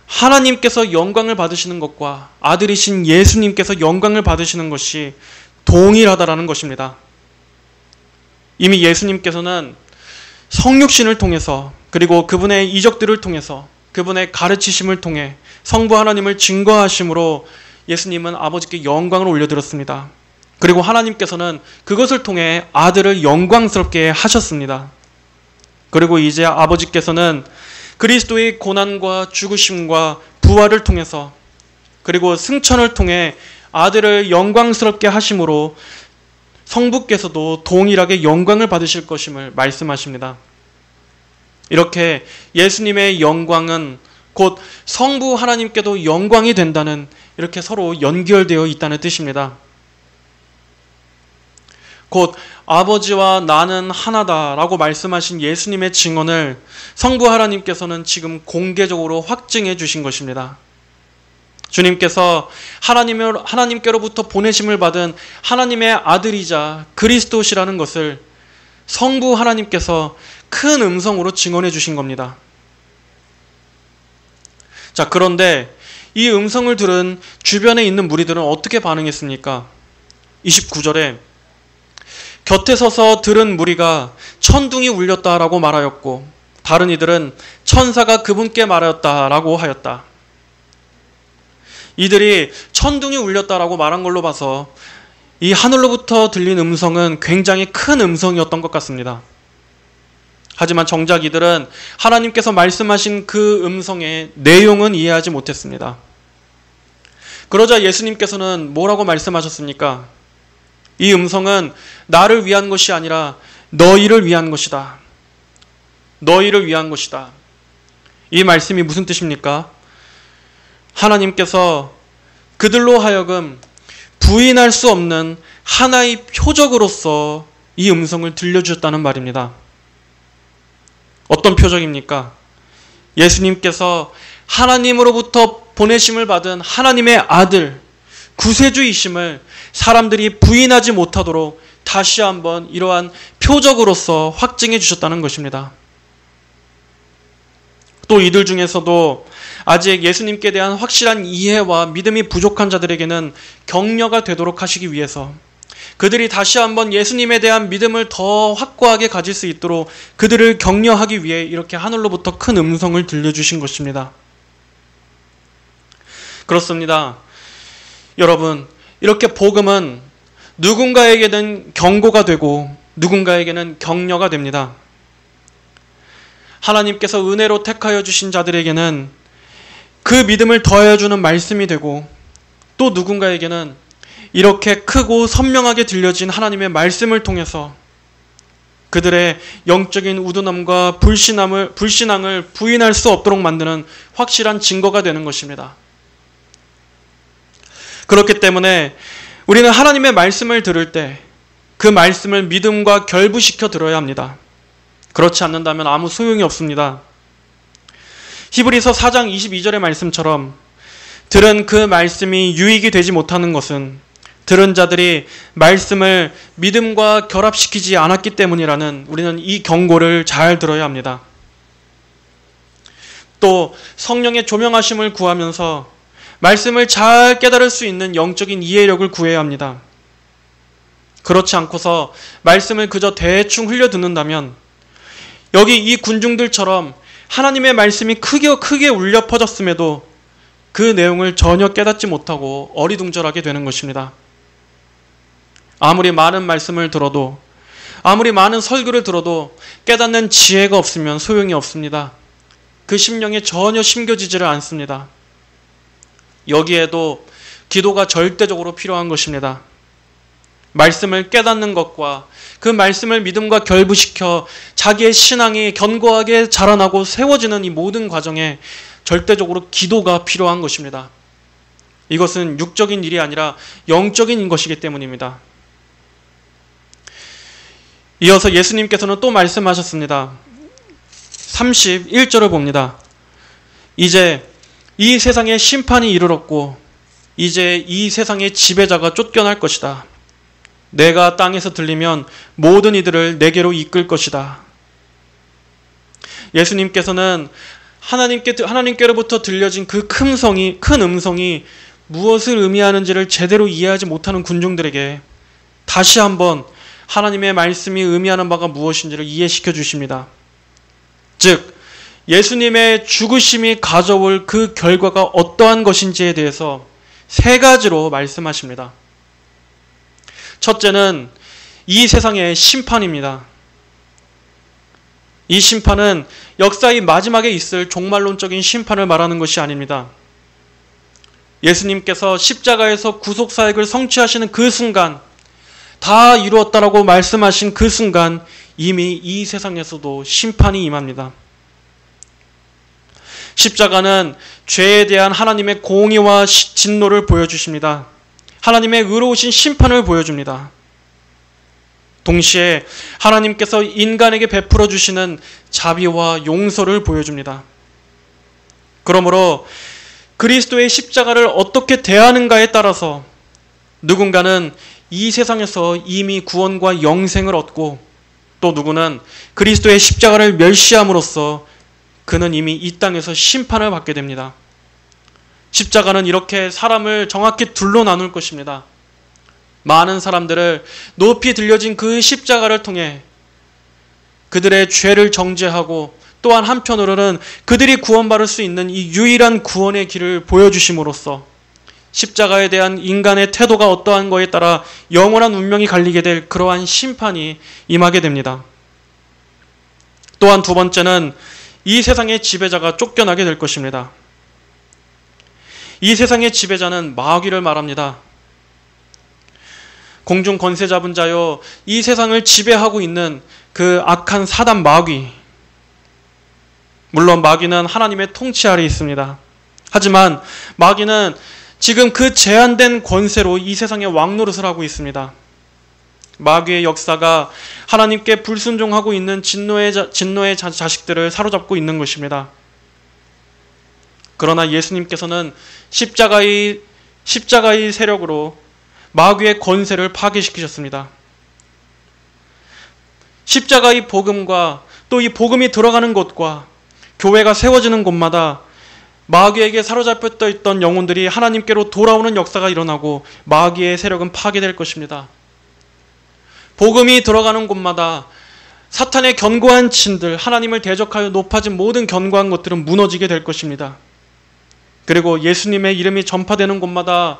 하나님께서 영광을 받으시는 것과 아들이신 예수님께서 영광을 받으시는 것이 동일하다라는 것입니다. 이미 예수님께서는 성육신을 통해서 그리고 그분의 이적들을 통해서 그분의 가르치심을 통해 성부 하나님을 증거하심으로 예수님은 아버지께 영광을 올려드렸습니다. 그리고 하나님께서는 그것을 통해 아들을 영광스럽게 하셨습니다. 그리고 이제 아버지께서는 그리스도의 고난과 죽으심과 부활을 통해서 그리고 승천을 통해 아들을 영광스럽게 하심으로 성부께서도 동일하게 영광을 받으실 것임을 말씀하십니다. 이렇게 예수님의 영광은 곧 성부 하나님께도 영광이 된다는 이렇게 서로 연결되어 있다는 뜻입니다. 곧 아버지와 나는 하나다라고 말씀하신 예수님의 증언을 성부 하나님께서는 지금 공개적으로 확증해 주신 것입니다. 주님께서 하나님께로부터 보내심을 받은 하나님의 아들이자 그리스도시라는 것을 성부 하나님께서 큰 음성으로 증언해 주신 겁니다. 자, 그런데 이 음성을 들은 주변에 있는 무리들은 어떻게 반응했습니까? 29절에 곁에 서서 들은 무리가 천둥이 울렸다라고 말하였고 다른 이들은 천사가 그분께 말하였다라고 하였다. 이들이 천둥이 울렸다라고 말한 걸로 봐서 이 하늘로부터 들린 음성은 굉장히 큰 음성이었던 것 같습니다. 하지만 정작 이들은 하나님께서 말씀하신 그 음성의 내용은 이해하지 못했습니다. 그러자 예수님께서는 뭐라고 말씀하셨습니까? 이 음성은 나를 위한 것이 아니라 너희를 위한 것이다. 너희를 위한 것이다. 이 말씀이 무슨 뜻입니까? 하나님께서 그들로 하여금 부인할 수 없는 하나의 표적으로서 이 음성을 들려주셨다는 말입니다. 어떤 표적입니까? 예수님께서 하나님으로부터 보내심을 받은 하나님의 아들, 구세주이심을 사람들이 부인하지 못하도록 다시 한번 이러한 표적으로서 확증해 주셨다는 것입니다. 또 이들 중에서도 아직 예수님께 대한 확실한 이해와 믿음이 부족한 자들에게는 격려가 되도록 하시기 위해서 그들이 다시 한번 예수님에 대한 믿음을 더 확고하게 가질 수 있도록 그들을 격려하기 위해 이렇게 하늘로부터 큰 음성을 들려주신 것입니다. 그렇습니다. 여러분, 이렇게 복음은 누군가에게는 경고가 되고 누군가에게는 격려가 됩니다. 하나님께서 은혜로 택하여 주신 자들에게는 그 믿음을 더해주는 말씀이 되고 또 누군가에게는 이렇게 크고 선명하게 들려진 하나님의 말씀을 통해서 그들의 영적인 우둔함과 불신앙을 부인할 수 없도록 만드는 확실한 증거가 되는 것입니다. 그렇기 때문에 우리는 하나님의 말씀을 들을 때 그 말씀을 믿음과 결부시켜 들어야 합니다. 그렇지 않는다면 아무 소용이 없습니다. 히브리서 4장 22절의 말씀처럼 들은 그 말씀이 유익이 되지 못하는 것은 들은 자들이 말씀을 믿음과 결합시키지 않았기 때문이라는 우리는 이 경고를 잘 들어야 합니다. 또 성령의 조명하심을 구하면서 말씀을 잘 깨달을 수 있는 영적인 이해력을 구해야 합니다. 그렇지 않고서 말씀을 그저 대충 흘려 듣는다면 여기 이 군중들처럼 하나님의 말씀이 크게 울려 퍼졌음에도 그 내용을 전혀 깨닫지 못하고 어리둥절하게 되는 것입니다. 아무리 많은 말씀을 들어도 아무리 많은 설교를 들어도 깨닫는 지혜가 없으면 소용이 없습니다. 그 심령에 전혀 심겨지지를 않습니다. 여기에도 기도가 절대적으로 필요한 것입니다. 말씀을 깨닫는 것과 그 말씀을 믿음과 결부시켜 자기의 신앙이 견고하게 자라나고 세워지는 이 모든 과정에 절대적으로 기도가 필요한 것입니다. 이것은 육적인 일이 아니라 영적인 것이기 때문입니다. 이어서 예수님께서는 또 말씀하셨습니다. 31절을 봅니다. 이제 이 세상에 심판이 이르렀고 이제 이 세상의 지배자가 쫓겨날 것이다. 내가 땅에서 들리면 모든 이들을 내게로 이끌 것이다. 예수님께서는 하나님께로부터 들려진 그 큰 음성이 무엇을 의미하는지를 제대로 이해하지 못하는 군중들에게 다시 한번 하나님의 말씀이 의미하는 바가 무엇인지를 이해시켜 주십니다. 즉 예수님의 죽으심이 가져올 그 결과가 어떠한 것인지에 대해서 세 가지로 말씀하십니다. 첫째는 이 세상의 심판입니다. 이 심판은 역사의 마지막에 있을 종말론적인 심판을 말하는 것이 아닙니다. 예수님께서 십자가에서 구속사역을 성취하시는 그 순간, 다 이루었다라고 말씀하신 그 순간 이미 이 세상에서도 심판이 임합니다. 십자가는 죄에 대한 하나님의 공의와 진노를 보여주십니다. 하나님의 의로우신 심판을 보여줍니다. 동시에 하나님께서 인간에게 베풀어 주시는 자비와 용서를 보여줍니다. 그러므로 그리스도의 십자가를 어떻게 대하는가에 따라서 누군가는 이 세상에서 이미 구원과 영생을 얻고 또 누구는 그리스도의 십자가를 멸시함으로써 그는 이미 이 땅에서 심판을 받게 됩니다. 십자가는 이렇게 사람을 정확히 둘로 나눌 것입니다. 많은 사람들을 높이 들려진 그 십자가를 통해 그들의 죄를 정죄하고 또한 한편으로는 그들이 구원받을 수 있는 이 유일한 구원의 길을 보여주심으로써 십자가에 대한 인간의 태도가 어떠한 거에 따라 영원한 운명이 갈리게 될 그러한 심판이 임하게 됩니다. 또한 두 번째는 이 세상의 지배자가 쫓겨나게 될 것입니다. 이 세상의 지배자는 마귀를 말합니다. 공중 권세 잡은 자요, 이 세상을 지배하고 있는 그 악한 사단 마귀. 물론 마귀는 하나님의 통치 아래 있습니다. 하지만 마귀는 지금 그 제한된 권세로 이 세상에 왕노릇을 하고 있습니다. 마귀의 역사가 하나님께 불순종하고 있는 진노의 자식들을 사로잡고 있는 것입니다. 그러나 예수님께서는 십자가의 세력으로 마귀의 권세를 파괴시키셨습니다. 십자가의 복음과 또 이 복음이 들어가는 곳과 교회가 세워지는 곳마다 마귀에게 사로잡혔던 있던 영혼들이 하나님께로 돌아오는 역사가 일어나고 마귀의 세력은 파괴될 것입니다. 복음이 들어가는 곳마다 사탄의 견고한 진들, 하나님을 대적하여 높아진 모든 견고한 것들은 무너지게 될 것입니다. 그리고 예수님의 이름이 전파되는 곳마다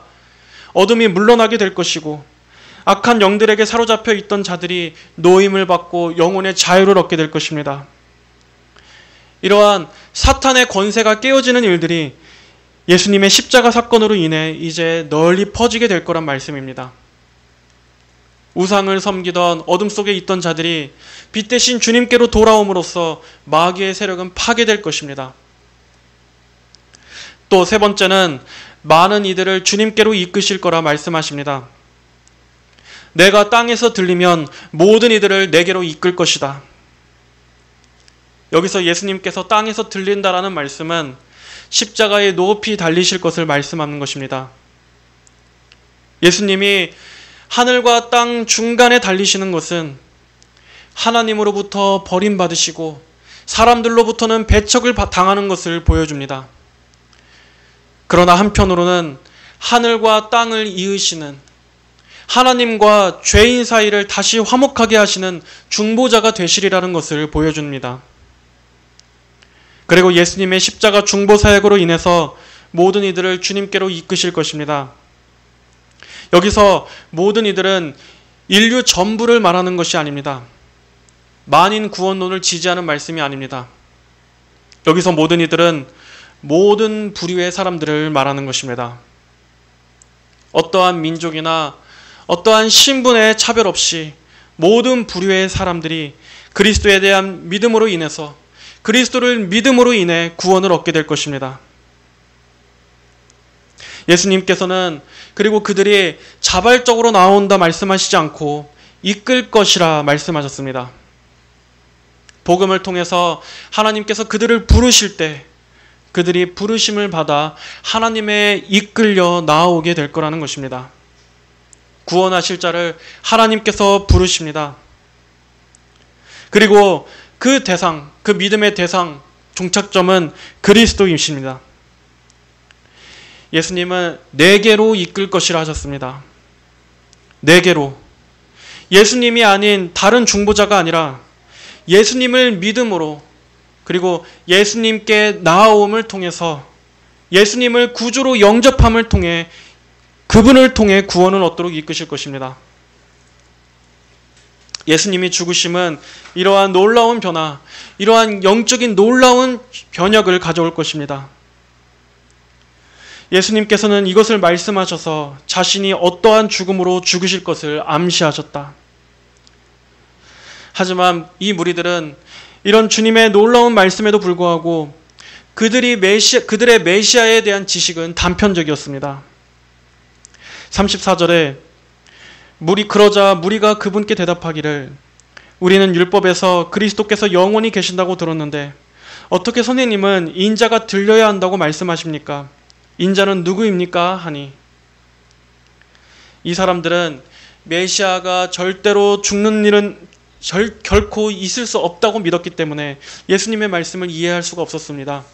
어둠이 물러나게 될 것이고 악한 영들에게 사로잡혀 있던 자들이 노임을 받고 영혼의 자유를 얻게 될 것입니다. 이러한 사탄의 권세가 깨어지는 일들이 예수님의 십자가 사건으로 인해 이제 널리 퍼지게 될 거란 말씀입니다. 우상을 섬기던 어둠 속에 있던 자들이 빛 대신 주님께로 돌아옴으로써 마귀의 세력은 파괴될 것입니다. 또 세 번째는 많은 이들을 주님께로 이끄실 거라 말씀하십니다. 내가 땅에서 들리면 모든 이들을 내게로 이끌 것이다. 여기서 예수님께서 땅에서 들린다라는 말씀은 십자가에 높이 달리실 것을 말씀하는 것입니다. 예수님이 하늘과 땅 중간에 달리시는 것은 하나님으로부터 버림받으시고 사람들로부터는 배척을 당하는 것을 보여줍니다. 그러나 한편으로는 하늘과 땅을 이으시는 하나님과 죄인 사이를 다시 화목하게 하시는 중보자가 되시리라는 것을 보여줍니다. 그리고 예수님의 십자가 중보 사역으로 인해서 모든 이들을 주님께로 이끄실 것입니다. 여기서 모든 이들은 인류 전부를 말하는 것이 아닙니다. 만인 구원론을 지지하는 말씀이 아닙니다. 여기서 모든 이들은 모든 부류의 사람들을 말하는 것입니다. 어떠한 민족이나 어떠한 신분의 차별 없이 모든 부류의 사람들이 그리스도에 대한 믿음으로 인해서 그리스도를 믿음으로 인해 구원을 얻게 될 것입니다. 예수님께서는 그리고 그들이 자발적으로 나온다 말씀하시지 않고 이끌 것이라 말씀하셨습니다. 복음을 통해서 하나님께서 그들을 부르실 때 그들이 부르심을 받아 하나님의 이끌려 나오게 될 거라는 것입니다. 구원하실 자를 하나님께서 부르십니다. 그리고 그 대상, 그 믿음의 대상, 종착점은 그리스도이십니다. 예수님은 내게로 이끌 것이라 하셨습니다. 내게로. 예수님이 아닌 다른 중보자가 아니라 예수님을 믿음으로 그리고 예수님께 나아옴을 통해서 예수님을 구주로 영접함을 통해 그분을 통해 구원을 얻도록 이끄실 것입니다. 예수님이 죽으심은 이러한 놀라운 변화, 이러한 영적인 놀라운 변혁을 가져올 것입니다. 예수님께서는 이것을 말씀하셔서 자신이 어떠한 죽음으로 죽으실 것을 암시하셨다. 하지만 이 무리들은 이런 주님의 놀라운 말씀에도 불구하고 그들의 메시아에 대한 지식은 단편적이었습니다. 34절에 그러자 무리가 그분께 대답하기를 우리는 율법에서 그리스도께서 영원히 계신다고 들었는데 어떻게 선생님은 인자가 들려야 한다고 말씀하십니까? 인자는 누구입니까? 하니 이 사람들은 메시아가 절대로 죽는 일은 결코 있을 수 없다고 믿었기 때문에 예수님의 말씀을 이해할 수가 없었습니다.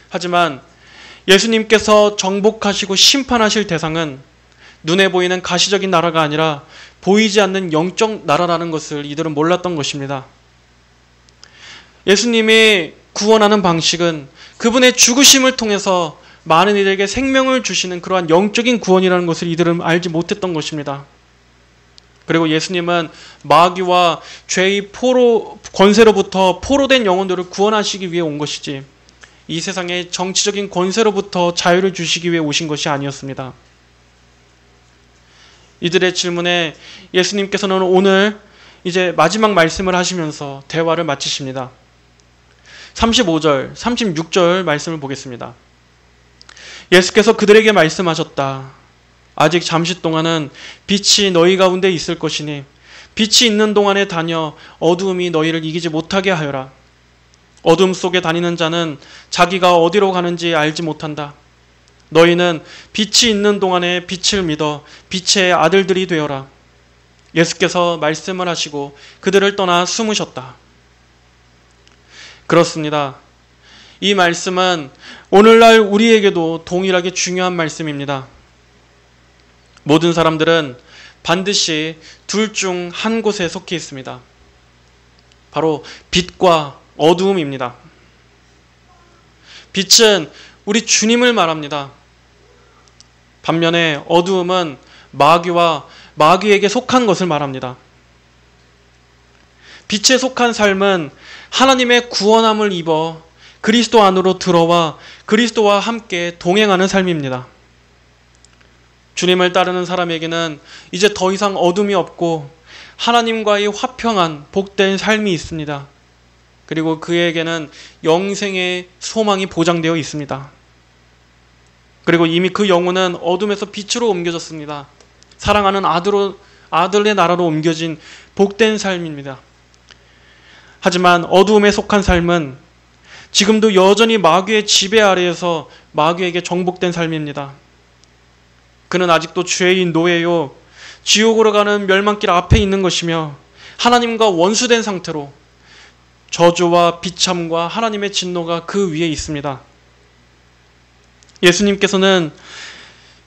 하지만 예수님께서 정복하시고 심판하실 대상은 눈에 보이는 가시적인 나라가 아니라 보이지 않는 영적 나라라는 것을 이들은 몰랐던 것입니다. 예수님이 구원하는 방식은 그분의 죽으심을 통해서 많은 이들에게 생명을 주시는 그러한 영적인 구원이라는 것을 이들은 알지 못했던 것입니다. 그리고 예수님은 마귀와 죄의 권세로부터 포로된 영혼들을 구원하시기 위해 온 것이지 이 세상의 정치적인 권세로부터 자유를 주시기 위해 오신 것이 아니었습니다. 이들의 질문에 예수님께서는 오늘 이제 마지막 말씀을 하시면서 대화를 마치십니다. 35절, 36절 말씀을 보겠습니다. 예수께서 그들에게 말씀하셨다. 아직 잠시 동안은 빛이 너희 가운데 있을 것이니 빛이 있는 동안에 다녀 어두움이 너희를 이기지 못하게 하여라. 어둠 속에 다니는 자는 자기가 어디로 가는지 알지 못한다. 너희는 빛이 있는 동안에 빛을 믿어 빛의 아들들이 되어라. 예수께서 말씀을 하시고 그들을 떠나 숨으셨다. 그렇습니다. 이 말씀은 오늘날 우리에게도 동일하게 중요한 말씀입니다. 모든 사람들은 반드시 둘 중 한 곳에 속해 있습니다. 바로 빛과 어두움입니다. 빛은 우리 주님을 말합니다. 반면에 어두움은 마귀와 마귀에게 속한 것을 말합니다. 빛에 속한 삶은 하나님의 구원함을 입어 그리스도 안으로 들어와 그리스도와 함께 동행하는 삶입니다. 주님을 따르는 사람에게는 이제 더 이상 어둠이 없고 하나님과의 화평한 복된 삶이 있습니다. 그리고 그에게는 영생의 소망이 보장되어 있습니다. 그리고 이미 그 영혼은 어둠에서 빛으로 옮겨졌습니다. 사랑하는 아들의 나라로 옮겨진 복된 삶입니다. 하지만 어두움에 속한 삶은 지금도 여전히 마귀의 지배 아래에서 마귀에게 정복된 삶입니다. 그는 아직도 죄의 노예요, 지옥으로 가는 멸망길 앞에 있는 것이며 하나님과 원수된 상태로 저주와 비참과 하나님의 진노가 그 위에 있습니다. 예수님께서는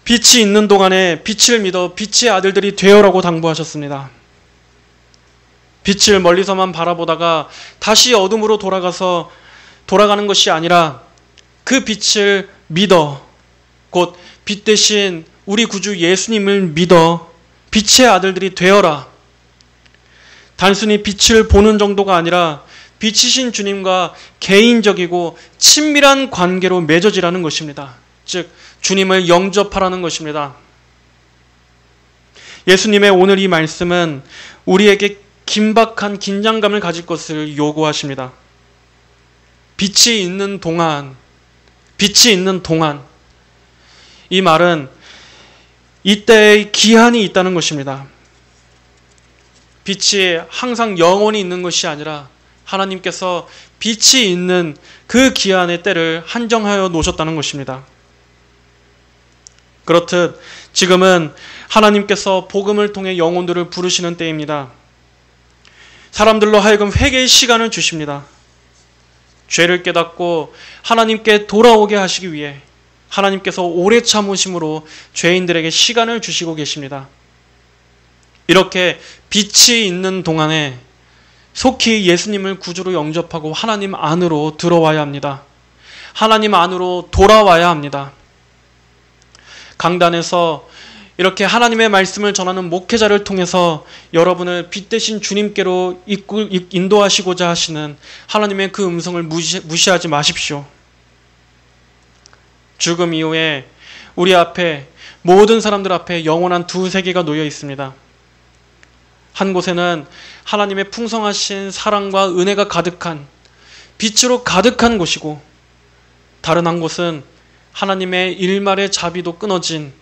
빛이 있는 동안에 빛을 믿어 빛의 아들들이 되어라고 당부하셨습니다. 빛을 멀리서만 바라보다가 다시 어둠으로 돌아가는 것이 아니라 그 빛을 믿어, 곧 빛 대신 우리 구주 예수님을 믿어 빛의 아들들이 되어라. 단순히 빛을 보는 정도가 아니라 빛이신 주님과 개인적이고 친밀한 관계로 맺어지라는 것입니다. 즉 주님을 영접하라는 것입니다. 예수님의 오늘 이 말씀은 우리에게 긴박한 긴장감을 가질 것을 요구하십니다. 빛이 있는 동안 이 말은 이때의 기한이 있다는 것입니다. 빛이 항상 영원히 있는 것이 아니라 하나님께서 빛이 있는 그 기한의 때를 한정하여 놓으셨다는 것입니다. 그렇듯 지금은 하나님께서 복음을 통해 영혼들을 부르시는 때입니다. 사람들로 하여금 회개의 시간을 주십니다. 죄를 깨닫고 하나님께 돌아오게 하시기 위해 하나님께서 오래 참으심으로 죄인들에게 시간을 주시고 계십니다. 이렇게 빛이 있는 동안에 속히 예수님을 구주로 영접하고 하나님 안으로 들어와야 합니다. 하나님 안으로 돌아와야 합니다. 강단에서 이렇게 하나님의 말씀을 전하는 목회자를 통해서 여러분을 빛 대신 주님께로 인도하시고자 하시는 하나님의 그 음성을 무시하지 마십시오. 죽음 이후에 우리 앞에, 모든 사람들 앞에 영원한 두 세계가 놓여 있습니다. 한 곳에는 하나님의 풍성하신 사랑과 은혜가 가득한, 빛으로 가득한 곳이고, 다른 한 곳은 하나님의 일말의 자비도 끊어진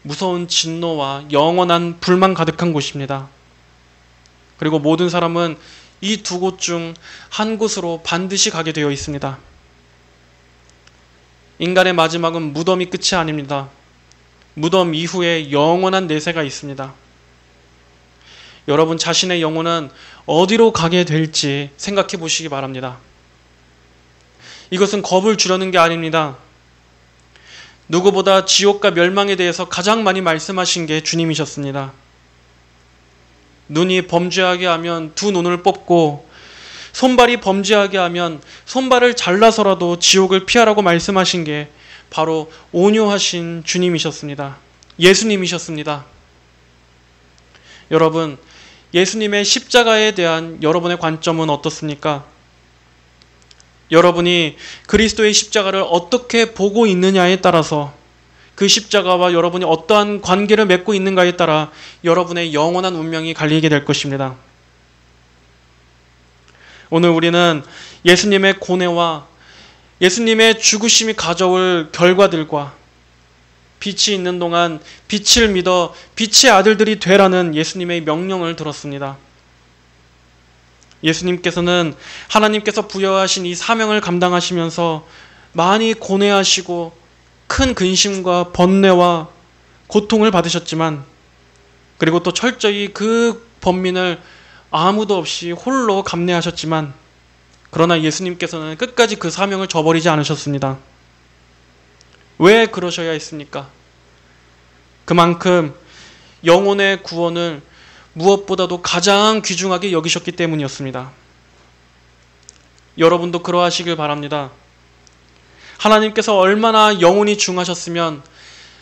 무서운 진노와 영원한 불만 가득한 곳입니다. 그리고 모든 사람은 이 두 곳 중 한 곳으로 반드시 가게 되어 있습니다. 인간의 마지막은 무덤이 끝이 아닙니다. 무덤 이후에 영원한 내세가 있습니다. 여러분 자신의 영혼은 어디로 가게 될지 생각해 보시기 바랍니다. 이것은 겁을 주려는 게 아닙니다. 누구보다 지옥과 멸망에 대해서 가장 많이 말씀하신 게 주님이셨습니다. 눈이 범죄하게 하면 두 눈을 뽑고, 손발이 범죄하게 하면 손발을 잘라서라도 지옥을 피하라고 말씀하신 게 바로 온유하신 주님이셨습니다. 예수님이셨습니다. 여러분, 예수님의 십자가에 대한 여러분의 관점은 어떻습니까? 여러분이 그리스도의 십자가를 어떻게 보고 있느냐에 따라서, 그 십자가와 여러분이 어떠한 관계를 맺고 있는가에 따라 여러분의 영원한 운명이 갈리게 될 것입니다. 오늘 우리는 예수님의 고뇌와 예수님의 죽으심이 가져올 결과들과 빛이 있는 동안 빛을 믿어 빛의 아들들이 되라는 예수님의 명령을 들었습니다. 예수님께서는 하나님께서 부여하신 이 사명을 감당하시면서 많이 고뇌하시고 큰 근심과 번뇌와 고통을 받으셨지만, 그리고 또 철저히 그 번민을 아무도 없이 홀로 감내하셨지만, 그러나 예수님께서는 끝까지 그 사명을 저버리지 않으셨습니다. 왜 그러셔야 했습니까? 그만큼 영혼의 구원을 무엇보다도 가장 귀중하게 여기셨기 때문이었습니다. 여러분도 그러하시길 바랍니다. 하나님께서 얼마나 영혼이 중하셨으면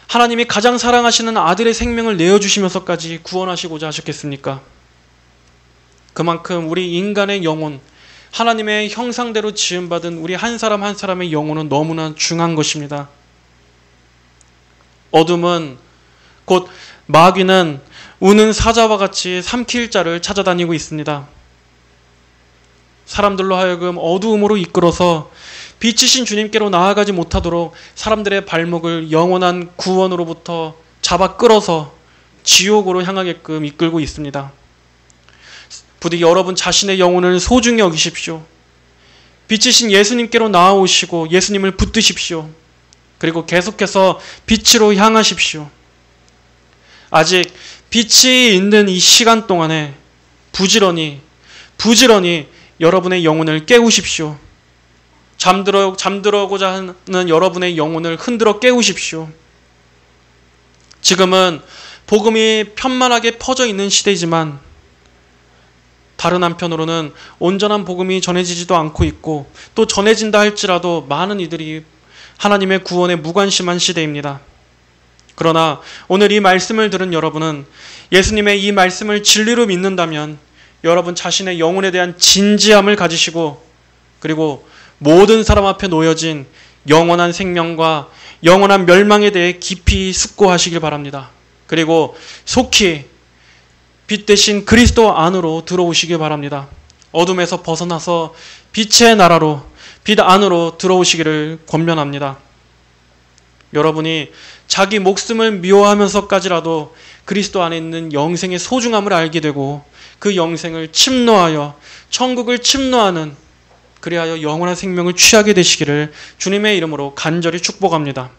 하나님이 가장 사랑하시는 아들의 생명을 내어주시면서까지 구원하시고자 하셨겠습니까? 그만큼 우리 인간의 영혼, 하나님의 형상대로 지음받은 우리 한 사람 한 사람의 영혼은 너무나 중한 것입니다. 어둠은, 곧 마귀는 우는 사자와 같이 삼킬 자를 찾아다니고 있습니다. 사람들로 하여금 어두움으로 이끌어서 빛이신 주님께로 나아가지 못하도록 사람들의 발목을 영원한 구원으로부터 잡아 끌어서 지옥으로 향하게끔 이끌고 있습니다. 부디 여러분 자신의 영혼을 소중히 여기십시오. 빛이신 예수님께로 나아오시고 예수님을 붙드십시오. 그리고 계속해서 빛으로 향하십시오. 아직 빛이 있는 이 시간 동안에 부지런히 여러분의 영혼을 깨우십시오. 잠들어고자 하는 여러분의 영혼을 흔들어 깨우십시오. 지금은 복음이 편만하게 퍼져 있는 시대이지만 다른 한편으로는 온전한 복음이 전해지지도 않고 있고, 또 전해진다 할지라도 많은 이들이 하나님의 구원에 무관심한 시대입니다. 그러나 오늘 이 말씀을 들은 여러분은 예수님의 이 말씀을 진리로 믿는다면 여러분 자신의 영혼에 대한 진지함을 가지시고, 그리고 모든 사람 앞에 놓여진 영원한 생명과 영원한 멸망에 대해 깊이 숙고하시길 바랍니다. 그리고 속히 빛 대신 그리스도 안으로 들어오시길 바랍니다. 어둠에서 벗어나서 빛의 나라로, 빛 안으로 들어오시기를 권면합니다. 여러분이 자기 목숨을 미워하면서까지라도 그리스도 안에 있는 영생의 소중함을 알게 되고 그 영생을 침노하여 천국을 침노하는, 그리하여 영원한 생명을 취하게 되시기를 주님의 이름으로 간절히 축복합니다.